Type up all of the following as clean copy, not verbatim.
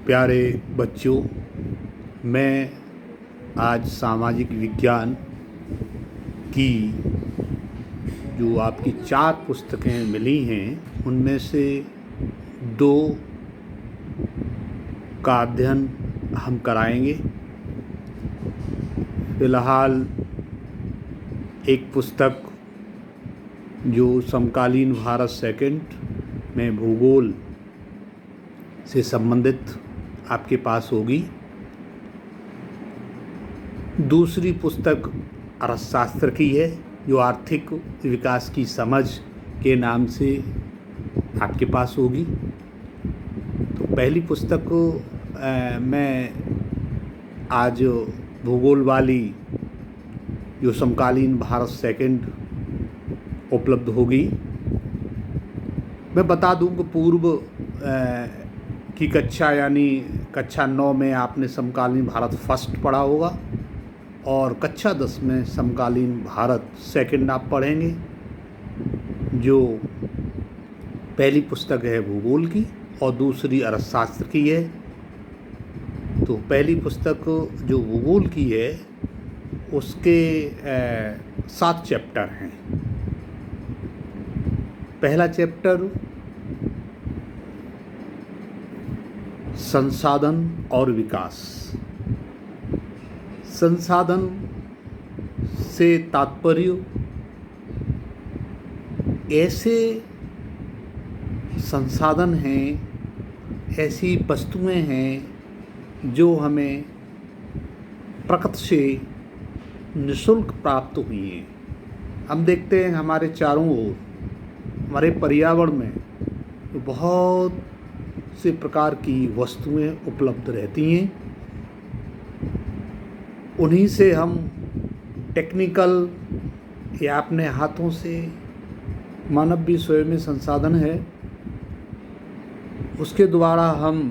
प्यारे बच्चों, मैं आज सामाजिक विज्ञान की जो आपकी 4 पुस्तकें मिली हैं उनमें से 2 का अध्ययन हम कराएंगे। फ़िलहाल एक पुस्तक जो समकालीन भारत सेकंड में भूगोल से संबंधित आपके पास होगी। दूसरी पुस्तक अर्थशास्त्र की है जो आर्थिक विकास की समझ के नाम से आपके पास होगी। तो पहली पुस्तक मैं आज भूगोल वाली जो समकालीन भारत सेकंड उपलब्ध होगी। मैं बता दूं कि पूर्व की कक्षा यानी कक्षा 9 में आपने समकालीन भारत फर्स्ट पढ़ा होगा और कक्षा 10 में समकालीन भारत सेकंड आप पढ़ेंगे। जो पहली पुस्तक है भूगोल की और दूसरी अर्थशास्त्र की है। तो पहली पुस्तक जो भूगोल की है उसके 7 चैप्टर हैं। पहला चैप्टर संसाधन और विकास। संसाधन से तात्पर्य ऐसे संसाधन हैं, ऐसी वस्तुएं हैं जो हमें प्रकृति से निःशुल्क प्राप्त हुई हैं। हम देखते हैं हमारे चारों ओर हमारे पर्यावरण में बहुत से प्रकार की वस्तुएं उपलब्ध रहती हैं। उन्हीं से हम टेक्निकल या अपने हाथों से, मानव भी स्वयं में संसाधन है, उसके द्वारा हम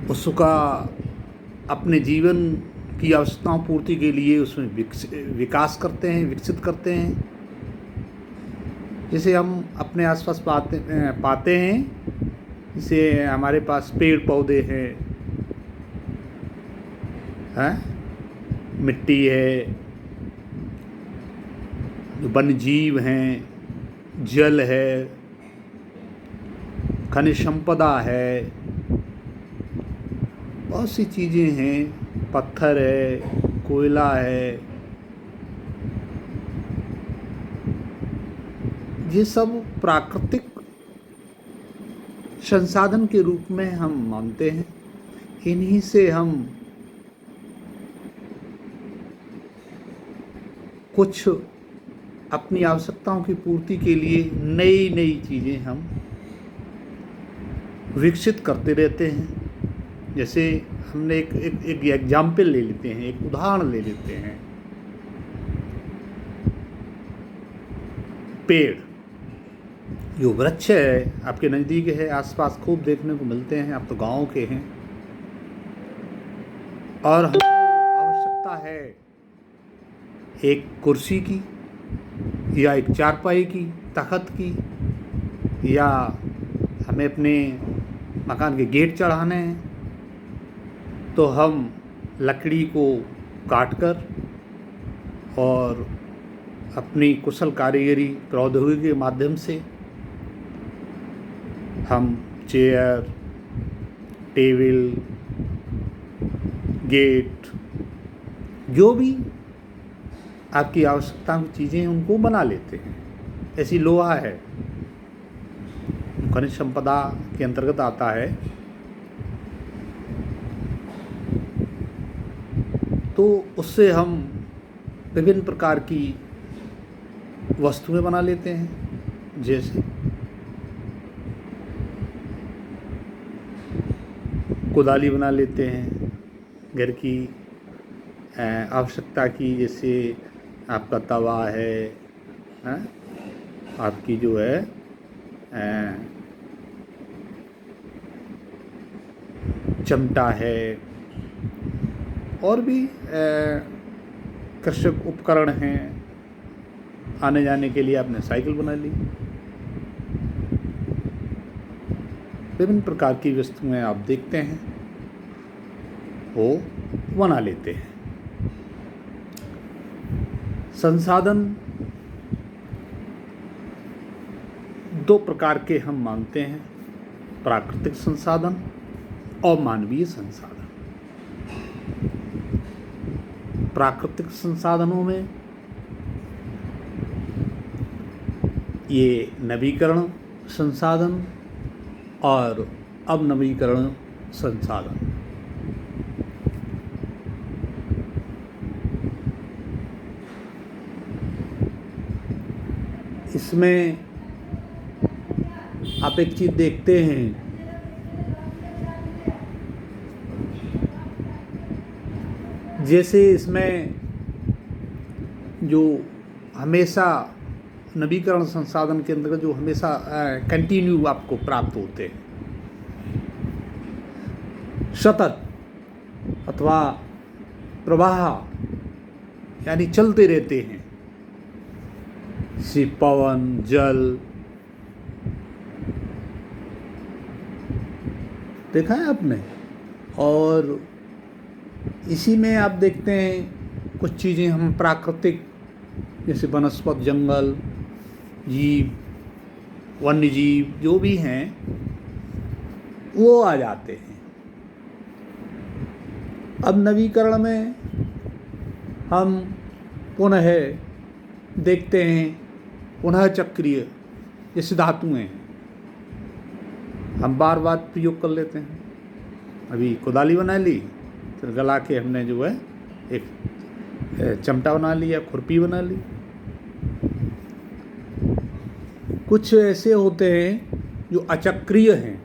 उसका अपने जीवन की आवश्यकताओं पूर्ति के लिए उसमें विकास करते हैं, विकसित करते हैं। जैसे हम अपने आसपास पाते हैं, जैसे हमारे पास पेड़ पौधे हैं, मिट्टी है, वन्य जीव हैं, जल है, खनिज संपदा है, बहुत सी चीज़ें हैं, पत्थर है, कोयला है। ये सब प्राकृतिक संसाधन के रूप में हम मानते हैं। इन्हीं से हम कुछ अपनी आवश्यकताओं की पूर्ति के लिए नई नई चीज़ें हम विकसित करते रहते हैं। जैसे हमने एक एग्जाम्पल ले लेते हैं, एक उदाहरण ले लेते हैं। पेड़, जो वृक्ष है आपके नज़दीक है, आसपास खूब देखने को मिलते हैं। आप तो गाँव के हैं और हमको आवश्यकता है एक कुर्सी की या एक चारपाई की, तख्त की, या हमें अपने मकान के गेट चढ़ाने हैं, तो हम लकड़ी को काटकर और अपनी कुशल कारीगरी प्रौद्योगिकी के माध्यम से हम चेयर, टेबल, गेट, जो भी आपकी आवश्यकता की चीज़ें उनको बना लेते हैं। ऐसी लोहा है, खनिज संपदा के अंतर्गत आता है। तो उससे हम विभिन्न प्रकार की वस्तुएं बना लेते हैं। जैसे कुदाली बना लेते हैं घर की आवश्यकता की, जैसे आपका तवा है, आपकी जो है चिमटा है, और भी कृषक उपकरण हैं। आने जाने के लिए आपने साइकिल बना ली। विभिन्न प्रकार की वस्तुएं आप देखते हैं वो बना लेते हैं। संसाधन दो प्रकार के हम मानते हैं, प्राकृतिक संसाधन और मानवीय संसाधन। प्राकृतिक संसाधनों में ये नवीकरण संसाधन और अवनवीकरण संसाधन। इसमें आप एक चीज़ देखते हैं, जैसे इसमें जो हमेशा नवीकरण संसाधन के अंदर जो हमेशा कंटिन्यू आपको प्राप्त होते हैं, सतत अथवा प्रवाह यानी चलते रहते हैं, जैसे पवन, जल, देखा है आपने। और इसी में आप देखते हैं कुछ चीज़ें हम प्राकृतिक, जैसे वनस्पत, जंगल, जीव, वन्य जीव जो भी हैं वो आ जाते हैं। अब नवीकरण में हम पुनः देखते हैं पुनः चक्रीय, जैसे धातुएं हम बार बार प्रयोग कर लेते हैं। अभी कुदाली बना ली, फिर गला के हमने जो है एक चमटा बना लिया, खुरपी बना ली। कुछ ऐसे होते हैं जो अचक्रीय हैं,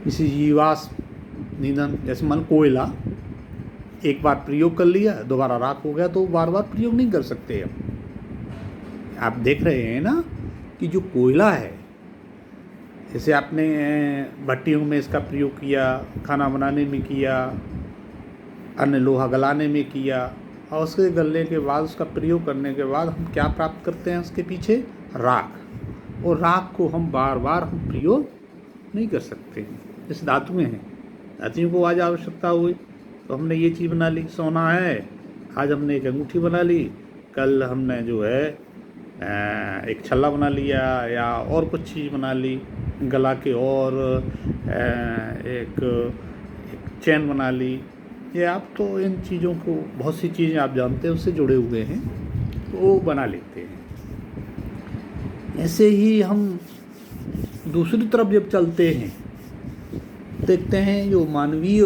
जैसे जीवाश्म ईंधन, जैसे मान कोयला एक बार प्रयोग कर लिया, दोबारा राख हो गया तो बार बार प्रयोग नहीं कर सकते हम। आप देख रहे हैं ना कि जो कोयला है, जैसे आपने भट्टियों में इसका प्रयोग किया, खाना बनाने में किया, अन्य लोहा गलाने में किया, और उसके गलने के बाद, उसका प्रयोग करने के बाद हम क्या प्राप्त करते हैं उसके पीछे? राख। और राख को हम बार बार हम प्रयोग नहीं कर सकते हैं। जैसे धातुएं हैं, धातुओं को आज आवश्यकता हुई तो हमने ये चीज़ बना ली। सोना है, आज हमने एक अंगूठी बना ली, कल हमने जो है एक छल्ला बना लिया या और कुछ चीज़ बना ली गला के, और एक चैन बना ली। ये आप तो इन चीज़ों को, बहुत सी चीज़ें आप जानते हैं उससे जुड़े हुए हैं, तो वो बना लेते हैं। ऐसे ही हम दूसरी तरफ जब चलते हैं, देखते हैं जो मानवीय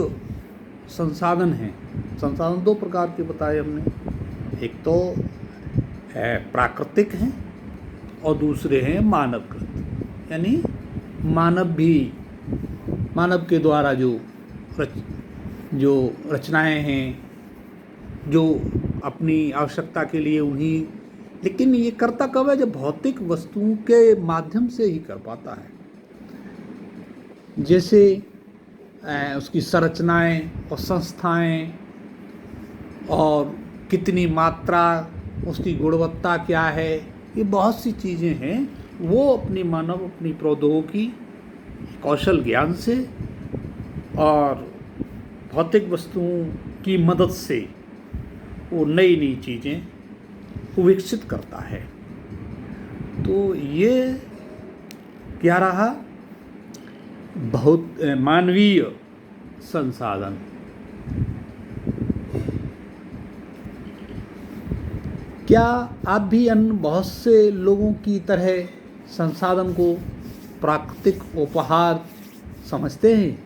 संसाधन हैं। संसाधन दो प्रकार के बताए हमने, एक तो प्राकृतिक हैं और दूसरे हैं मानवकृत, यानी मानव के द्वारा जो रचनाएं हैं, जो अपनी आवश्यकता के लिए उन्हीं, लेकिन ये करता कब है? जब भौतिक वस्तुओं के माध्यम से ही कर पाता है। जैसे उसकी संरचनाएं और संस्थाएं, और कितनी मात्रा, उसकी गुणवत्ता क्या है, ये बहुत सी चीज़ें हैं। वो अपनी प्रौद्योगिकी, कौशल ज्ञान से और भौतिक वस्तुओं की मदद से वो नई नई चीज़ें विकसित करता है। तो ये क्या रहा? बहुत मानवीय संसाधन। क्या आप भी अन्य बहुत से लोगों की तरह संसाधन को प्राकृतिक उपहार समझते हैं?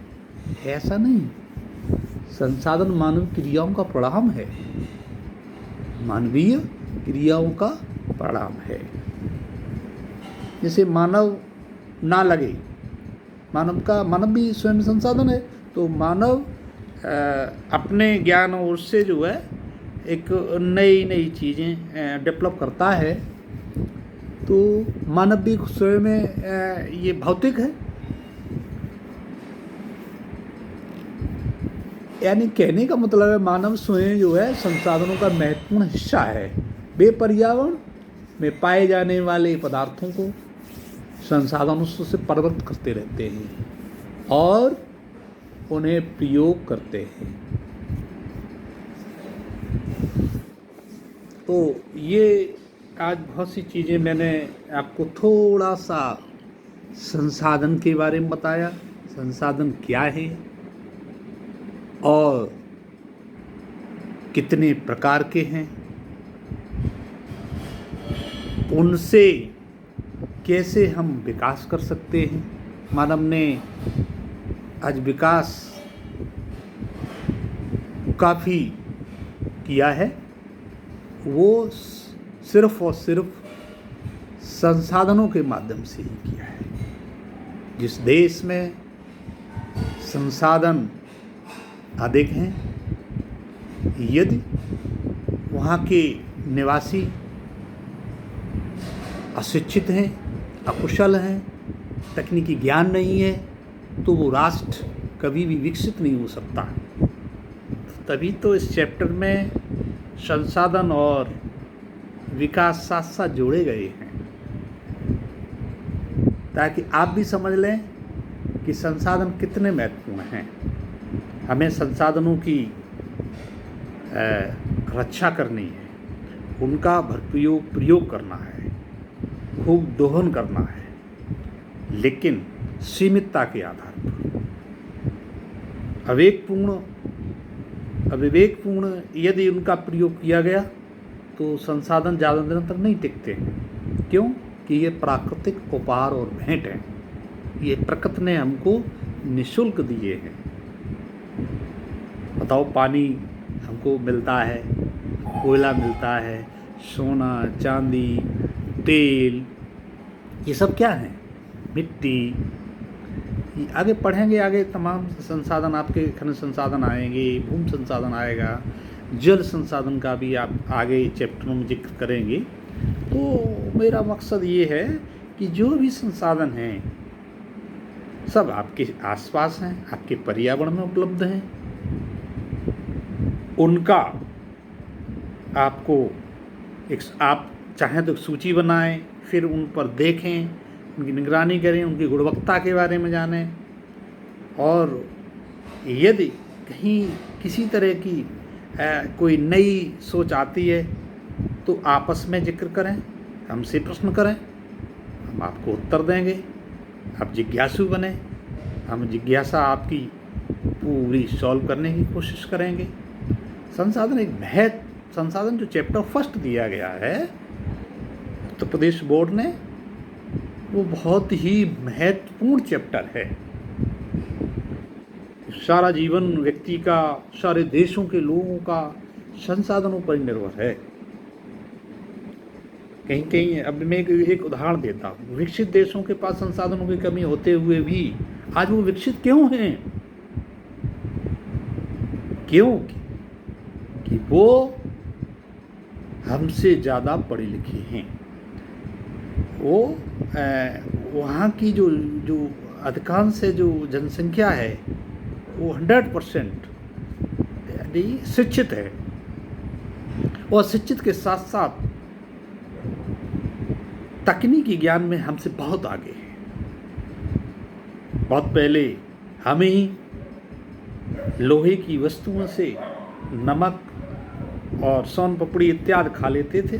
ऐसा नहीं। संसाधन मानव क्रियाओं का परिणाम है, मानवीय क्रियाओं का परिणाम है। जैसे मानव ना लगे, मानव भी स्वयं संसाधन है, तो मानव अपने ज्ञान और से जो है एक नई नई चीज़ें डेवलप करता है। तो मानव भी स्वयं में ये भौतिक है, यानी कहने का मतलब है मानव स्वयं जो है संसाधनों का महत्वपूर्ण हिस्सा है। वे पर्यावरण में पाए जाने वाले पदार्थों को संसाधनों से प्रवृत्त करते रहते हैं और उन्हें प्रयोग करते हैं। तो ये आज बहुत सी चीज़ें मैंने आपको थोड़ा सा संसाधन के बारे में बताया, संसाधन क्या है और कितने प्रकार के हैं, उनसे कैसे हम विकास कर सकते हैं। मानव ने आज विकास काफ़ी किया है, वो सिर्फ और सिर्फ संसाधनों के माध्यम से ही किया है। जिस देश में संसाधन अधिक हैं, यदि वहाँ के निवासी अशिक्षित हैं, अकुशल हैं, तकनीकी ज्ञान नहीं है, तो वो राष्ट्र कभी भी विकसित नहीं हो सकता। तभी तो इस चैप्टर में संसाधन और विकास साथ साथ जोड़े गए हैं, ताकि आप भी समझ लें कि संसाधन कितने महत्वपूर्ण हैं। हमें संसाधनों की रक्षा करनी है, उनका भरपूर प्रयोग करना है, खूब दोहन करना है, लेकिन सीमितता के आधार पर। अविवेकपूर्ण यदि उनका प्रयोग किया गया तो संसाधन ज़्यादा दिन तक नहीं टिकते हैं। क्यों? कि ये प्राकृतिक उपहार और भेंट हैं, ये प्रकृति ने हमको निःशुल्क दिए हैं। बताओ, पानी हमको मिलता है, कोयला मिलता है, सोना चांदी तेल, ये सब क्या है? मिट्टी। आगे पढ़ेंगे, आगे तमाम संसाधन, आपके खनिज संसाधन आएंगे, भूमि संसाधन आएगा, जल संसाधन का भी आप आगे चैप्टरों में जिक्र करेंगे। तो मेरा मकसद ये है कि जो भी संसाधन हैं सब आपके आसपास हैं, आपके पर्यावरण में उपलब्ध हैं, उनका आपको आप चाहें तो सूची बनाएं, फिर उन पर देखें, उनकी निगरानी करें, उनकी गुणवत्ता के बारे में जानें, और यदि कहीं किसी तरह की कोई नई सोच आती है तो आपस में जिक्र करें, हमसे प्रश्न करें, हम आपको उत्तर देंगे। आप जिज्ञासु बने, हम जिज्ञासा आपकी पूरी सॉल्व करने की कोशिश करेंगे। संसाधन जो चैप्टर फर्स्ट दिया गया है उत्तर प्रदेश बोर्ड ने, वो बहुत ही महत्वपूर्ण चैप्टर है। सारा जीवन व्यक्ति का, सारे देशों के लोगों का संसाधनों पर निर्भर है। कहीं कहीं अब मैं एक उदाहरण देता हूँ, विकसित देशों के पास संसाधनों की कमी होते हुए भी आज वो विकसित क्यों हैं? क्योंकि वो हमसे ज़्यादा पढ़े लिखे हैं। वो वहाँ की जो अधिकांश से जो जनसंख्या है वो 100% शिक्षित है, और शिक्षित के साथ साथ तकनीकी ज्ञान में हमसे बहुत आगे है। बहुत पहले हमें ही लोहे की वस्तुओं से नमक और सोन पपड़ी इत्यादि खा लेते थे,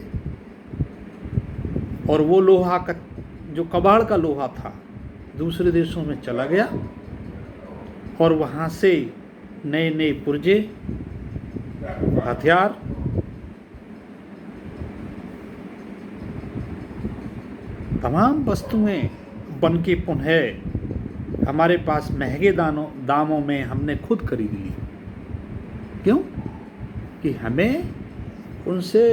और वो लोहा का जो कबाड़ का लोहा था दूसरे देशों में चला गया, और वहाँ से नए नए पुर्जे, हथियार, तमाम वस्तुएं बन के पुनः हमारे पास महंगे दामों में हमने खुद खरीद ली। क्यों? कि हमें उनसे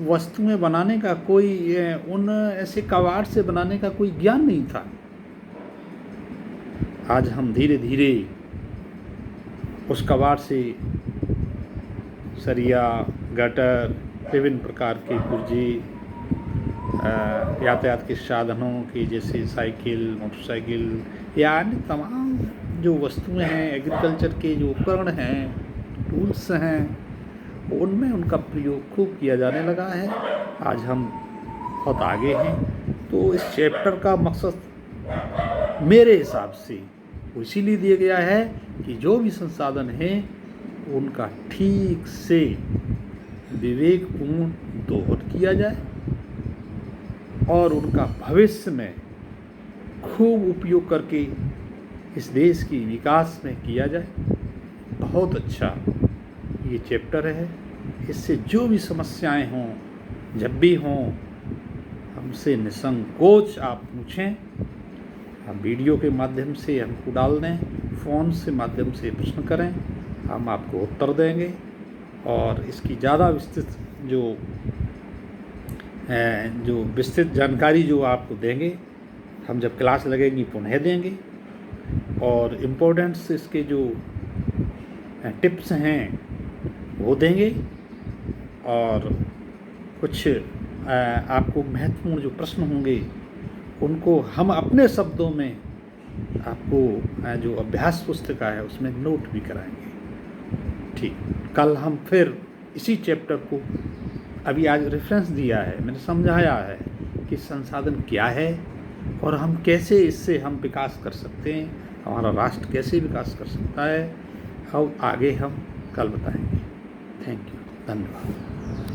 वस्तुएं बनाने का कोई, उन ऐसे कबाड़ से बनाने का कोई ज्ञान नहीं था। आज हम धीरे धीरे उस कबाड़ से सरिया, गटर, विभिन्न प्रकार के पुर्जे, यातायात के साधनों की जैसे साइकिल, मोटरसाइकिल, या अन्य तमाम जो वस्तुएं हैं, एग्रीकल्चर के जो उपकरण हैं, टूल्स हैं, उनमें उनका प्रयोग खूब किया जाने लगा है। आज हम बहुत आगे हैं। तो इस चैप्टर का मकसद मेरे हिसाब से वो इसीलिए दिया गया है कि जो भी संसाधन हैं उनका ठीक से विवेकपूर्ण दोहन किया जाए और उनका भविष्य में खूब उपयोग करके इस देश की विकास में किया जाए। बहुत अच्छा ये चैप्टर है। इससे जो भी समस्याएं हों, जब भी हों, हमसे निसंकोच आप पूछें। हम वीडियो के माध्यम से हमको डाल दें, फ़ोन से माध्यम से प्रश्न करें, हम आपको उत्तर देंगे और इसकी ज़्यादा विस्तृत जो विस्तृत जानकारी जो आपको देंगे, हम जब क्लास लगेगी पुनः देंगे। और इम्पोर्टेंट्स इसके जो टिप्स हैं वो देंगे और कुछ आपको महत्वपूर्ण जो प्रश्न होंगे उनको हम अपने शब्दों में आपको जो अभ्यास पुस्तिका है उसमें नोट भी कराएंगे। ठीक, कल हम फिर इसी चैप्टर को, अभी आज रेफरेंस दिया है, मैंने समझाया है कि संसाधन क्या है और हम कैसे इससे हम विकास कर सकते हैं, हमारा राष्ट्र कैसे विकास कर सकता है, और आगे हम कल बताएंगे। थैंक यू, धन्यवाद।